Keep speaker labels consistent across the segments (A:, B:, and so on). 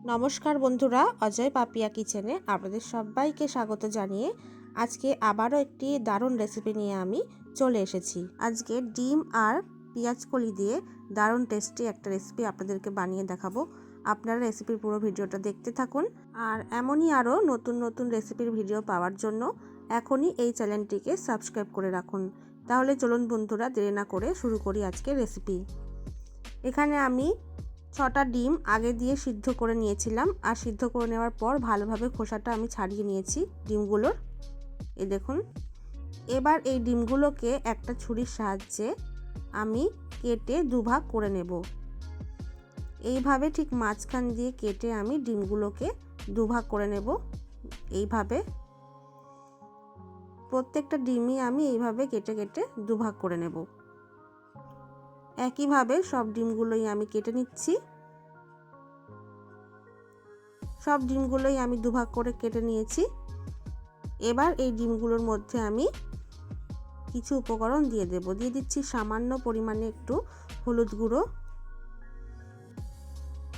A: নমস্কার বন্ধুরা, অজয় পাপিয়া কিচেনে আপনাদের সবাইকে স্বাগত জানিয়ে আজকে আবারও একটি দারুণ রেসিপি নিয়ে আমি চলে এসেছি। আজকে ডিম আর পেঁয়াজ কলি দিয়ে দারুণ টেস্টি একটা রেসিপি আপনাদেরকে বানিয়ে দেখাবো। আপনারা রেসিপির পুরো ভিডিওটা দেখতে থাকুন। আর এমনই আরও নতুন নতুন রেসিপির ভিডিও পাওয়ার জন্য এখনই এই চ্যানেলটিকে সাবস্ক্রাইব করে রাখুন। তাহলে চলুন বন্ধুরা, দেরি না করে শুরু করি আজকের রেসিপি। এখানে আমি 6টা ডিম আগে দিয়ে সিদ্ধ করে নিয়েছিলাম, আর সিদ্ধ করে নেওয়ার পর ভালোভাবে খোসাটা আমি ছাড়িয়ে নিয়েছি ডিমগুলোর। এই দেখুন, এবার এই ডিমগুলোকে একটা ছুরির সাহায্যে আমি কেটে দুভাগ করে নেব। এইভাবে ঠিক মাঝখান দিয়ে কেটে আমি ডিমগুলোকে দুভাগ করে নেব। এইভাবে প্রত্যেকটা ডিমই আমি এইভাবে কেটে কেটে দুভাগ করে নেব। একইভাবে সব ডিমগুলোই আমি কেটে নিচ্ছি। সব ডিমগুলোই আমি দুভাগ করে কেটে নিয়েছি। এবার এই ডিমগুলোর মধ্যে আমি কিছু উপকরণ দিয়ে দেব। দিয়ে দিচ্ছি সামান্য পরিমাণে একটু হলুদ গুঁড়ো,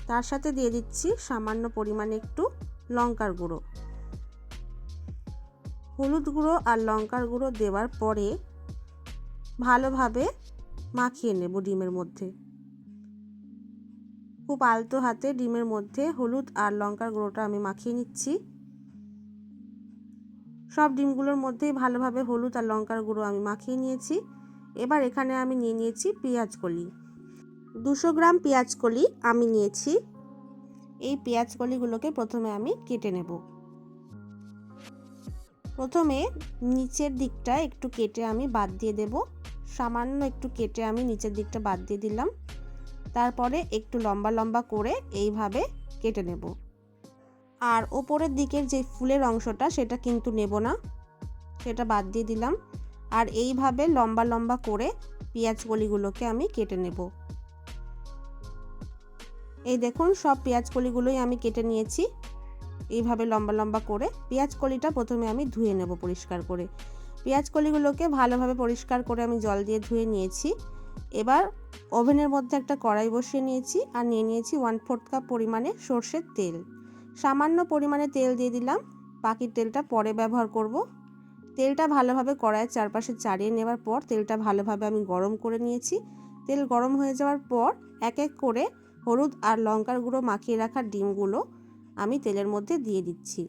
A: তার সাথে দিয়ে দিচ্ছি সামান্য পরিমাণে একটু লঙ্কার গুঁড়ো। হলুদ গুঁড়ো আর লঙ্কার গুঁড়ো দেওয়ার পরে ভালোভাবে মাখিয়ে নেব ডিমের মধ্যে। খুব আলতো হাতে ডিমের মধ্যে হলুদ আর লঙ্কার গুঁড়োটা আমি মাখিয়ে নিচ্ছি। সব ডিমগুলোর মধ্যেই ভালোভাবে হলুদ আর লঙ্কার গুঁড়ো আমি মাখিয়ে নিয়েছি। এবার এখানে আমি নিয়ে নিয়েছি পেঁয়াজ কলি। 200 গ্রাম পেঁয়াজ কলি আমি নিয়েছি। এই পেঁয়াজ কলিগুলোকে প্রথমে আমি কেটে নেব। প্রথমে নিচের দিকটা একটু কেটে আমি বাদ দিয়ে দেব। সামান্য একটু কেটে আমি নিচের দিকটা বাদ দিয়ে দিলাম। তারপরে একটু লম্বা লম্বা করে এইভাবে কেটে নেব। আর ওপরের দিকের যে ফুলের অংশটা সেটা কিন্তু নেব না, সেটা বাদ দিয়ে দিলাম। আর এইভাবে লম্বা লম্বা করে পেঁয়াজ কলিগুলোকে আমি কেটে নেব। এই দেখুন, সব পেঁয়াজ কলিগুলোই আমি কেটে নিয়েছি এইভাবে লম্বা লম্বা করে। পেঁয়াজ কলিটা প্রথমে আমি ধুয়ে নেব পরিষ্কার করে। পেঁয়াজ কলিগুলোকে ভালোভাবে পরিষ্কার করে আমি জল দিয়ে ধুয়ে নিয়েছি। এবার ওভেনের মধ্যে একটা কড়াই বসিয়ে নিয়েছি, আর নিয়ে নিয়েছি 1/4 কাপ পরিমাণে সর্ষের তেল। সামান্য পরিমাণে তেল দিয়ে দিলাম, বাকি তেলটা পরে ব্যবহার করব। তেলটা ভালোভাবে কড়াইয়ের চারপাশে চাড়িয়ে নেওয়ার পর তেলটা ভালোভাবে আমি গরম করে নিয়েছি। তেল গরম হয়ে যাওয়ার পর এক এক করে হলুদ আর লঙ্কার গুঁড়ো মাখিয়ে রাখা ডিমগুলো আমি তেলের মধ্যে দিয়ে দিচ্ছি।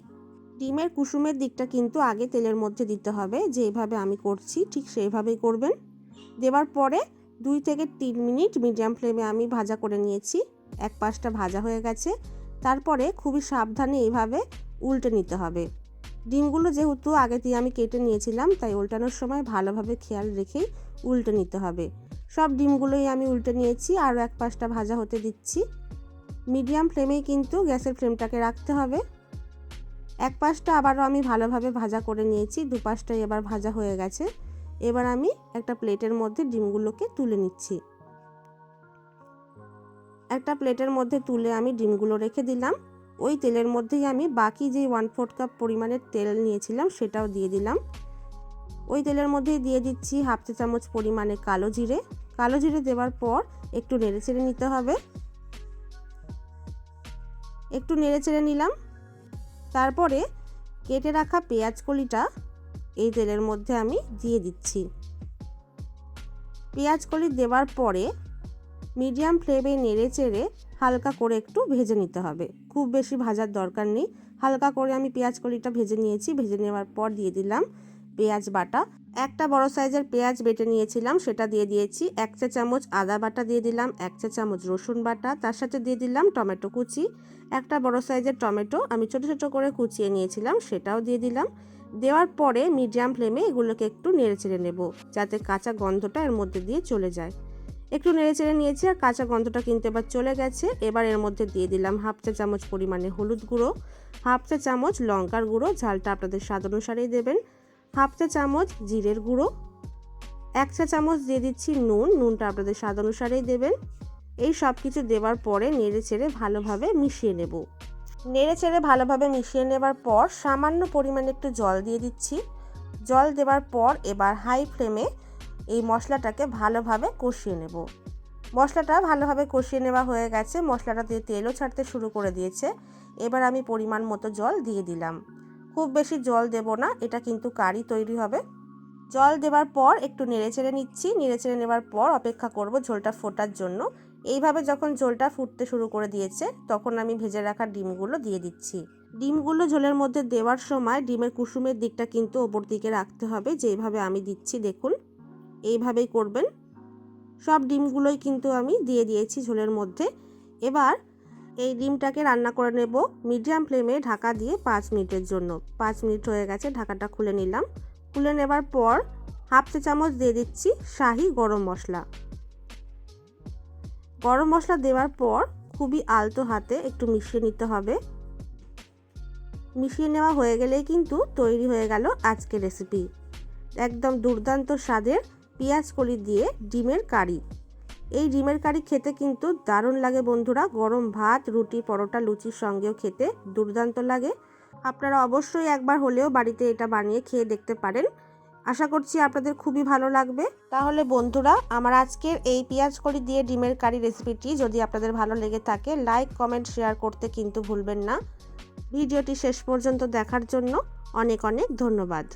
A: ডিমের কুসুমের দিকটা কিন্তু আগে তেলের মধ্যে দিতে হবে, যেভাবে আমি করছি ঠিক সেইভাবেই করবেন। দেওয়ার পরে 2 থেকে 3 মিনিট মিডিয়াম ফ্লেমে আমি ভাজা করে নিয়েছি। এক পাশটা ভাজা হয়ে গেছে। তারপরে খুবই সাবধানে এইভাবে উল্টে নিতে হবে। ডিমগুলো যেহেতু আগে দিয়ে আমি কেটে নিয়েছিলাম, তাই উল্টানোর সময় ভালোভাবে খেয়াল রেখেই উল্টে নিতে হবে। সব ডিমগুলোই আমি উল্টে নিয়েছি, আরও এক পাশটা ভাজা হতে দিচ্ছি। মিডিয়াম ফ্লেমেই কিন্তু গ্যাসের ফ্লেমটাকে রাখতে হবে। এক পাশটা আবারও আমি ভালোভাবে ভাজা করে নিয়েছি, দুপাশটাই এবার ভাজা হয়ে গেছে। এবার আমি একটা প্লেটের মধ্যে ডিমগুলোকে তুলে নিচ্ছি। একটা প্লেটের মধ্যে তুলে আমি ডিমগুলো রেখে দিলাম। ওই তেলের মধ্যেই আমি বাকি যে 1/4 কাপ পরিমাণের তেল নিয়েছিলাম সেটাও দিয়ে দিলাম। ওই তেলের মধ্যেই দিয়ে দিচ্ছি 1/2 চা চামচ পরিমাণে কালো জিরে। কালো জিরে দেওয়ার পর একটু নেড়েচেড়ে নিতে হবে। একটু নেড়েচেড়ে নিলাম। তারপরে কেটে রাখা পেঁয়াজ কলিটা এই তেলের মধ্যে আমি দিয়ে দিচ্ছি। পেঁয়াজ কলি দেওয়ার পরে মিডিয়াম ফ্লেমে নেড়েচেড়ে হালকা করে একটু ভেজে নিতে হবে। খুব বেশি ভাজার দরকার নেই, হালকা করে আমি পেঁয়াজ কলিটা ভেজে নিয়েছি। ভেজে নেওয়ার পর দিয়ে দিলাম পেঁয়াজ বাটা। একটা বড় সাইজের পেঁয়াজ বেটে নিয়েছিলাম, সেটা দিয়ে দিয়েছি। 1 চা চামচ আদা বাটা দিয়ে দিলাম, 1 চা চামচ রসুন বাটা, তার সাথে দিয়ে দিলাম টমেটো কুচি। একটা বড় সাইজের টমেটো আমি ছোট ছোট করে কুচিয়ে নিয়েছিলাম, সেটাও দিয়ে দিলাম। দেওয়ার পরে মিডিয়াম ফ্লেমে এগুলোকে একটু নেড়েচেড়ে নেব, যাতে কাঁচা গন্ধটা এর মধ্যে দিয়ে চলে যায়। একটু নেড়েচেড়ে নিয়েছি, আর কাঁচা গন্ধটা কিন্তু এবার চলে গেছে। এবার এর মধ্যে দিয়ে দিলাম 1/2 চা চামচ পরিমাণে হলুদ গুঁড়ো, 1/2 চা চামচ লঙ্কার গুঁড়ো, ঝালটা আপনাদের স্বাদ অনুসারেই দেবেন, 1/2 চা চামচ জিরের গুঁড়ো, 1 চা চামচ দিয়ে দিচ্ছি নুন। নুনটা আপনাদের স্বাদ অনুসারেই দেবেন। এই সব কিছু দেওয়ার পরে নেড়েচেড়ে ভালোভাবে মিশিয়ে নেব। নেড়েচেড়ে ভালোভাবে মিশিয়ে নেবার পর সামান্য পরিমাণে একটু জল দিয়ে দিচ্ছি। জল দেওয়ার পর এবার হাই ফ্লেমে এই মশলাটাকে ভালোভাবে কষিয়ে নেব। মশলাটা ভালোভাবে কষিয়ে নেওয়া হয়ে গেছে, মশলাটা দিয়ে তেলও ছাড়তে শুরু করে দিয়েছে। এবার আমি পরিমাণ মতো জল দিয়ে দিলাম। খুব বেশি জল দেব না, এটা কিন্তু কারি তৈরি হবে। জল দেওয়ার পর একটু নেড়েচেড়ে নিচ্ছি। নেড়েচেড়ে নেওয়ার পর অপেক্ষা করব ঝোলটা ফোটার জন্য। এইভাবে যখন ঝোলটা ফুটতে শুরু করে দিয়েছে তখন আমি ভেজে রাখা ডিমগুলো দিয়ে দিচ্ছি। ডিমগুলো ঝোলের মধ্যে দেওয়ার সময় ডিমের কুসুমের দিকটা কিন্তু ওপর দিকে রাখতে হবে, যেইভাবে আমি দিচ্ছি দেখুন, এইভাবেই করবেন। সব ডিমগুলোই কিন্তু আমি দিয়ে দিয়েছি ঝোলের মধ্যে। এবার এই ডিমটাকে রান্না করে নেব মিডিয়াম ফ্লেমে ঢাকা দিয়ে 5 মিনিটের জন্য। 5 মিনিট হয়ে গেছে, ঢাকাটা খুলে নিলাম। খুলে নেবার পর হাফ চা চামচ দিয়ে দিচ্ছি শাহি গরম মশলা। গরম মশলা দেওয়ার পর খুবই আলতো হাতে একটু মিশিয়ে নিতে হবে। মিশিয়ে নেওয়া হয়ে গেলেই কিন্তু তৈরি হয়ে গেল আজকের রেসিপি। একদম দুর্দান্ত স্বাদের পেঁয়াজ কলি দিয়ে ডিমের কারি। এই ডিমের কারি খেতে কিন্তু দারুণ লাগে বন্ধুরা, গরম ভাত, রুটি, পরোটা, লুচির সঙ্গেও খেতে দুর্দান্ত লাগে। আপনারা অবশ্যই একবার হলেও বাড়িতে এটা বানিয়ে খেয়ে দেখতে পারেন। আশা করছি আপনাদের খুবই ভালো লাগবে। তাহলে বন্ধুরা, আমার আজকের এই পেঁয়াজ কলি দিয়ে ডিমের কারি রেসিপিটি যদি আপনাদের ভালো লেগে থাকে লাইক, কমেন্ট, শেয়ার করতে কিন্তু ভুলবেন না। ভিডিওটি শেষ পর্যন্ত দেখার জন্য অনেক অনেক ধন্যবাদ।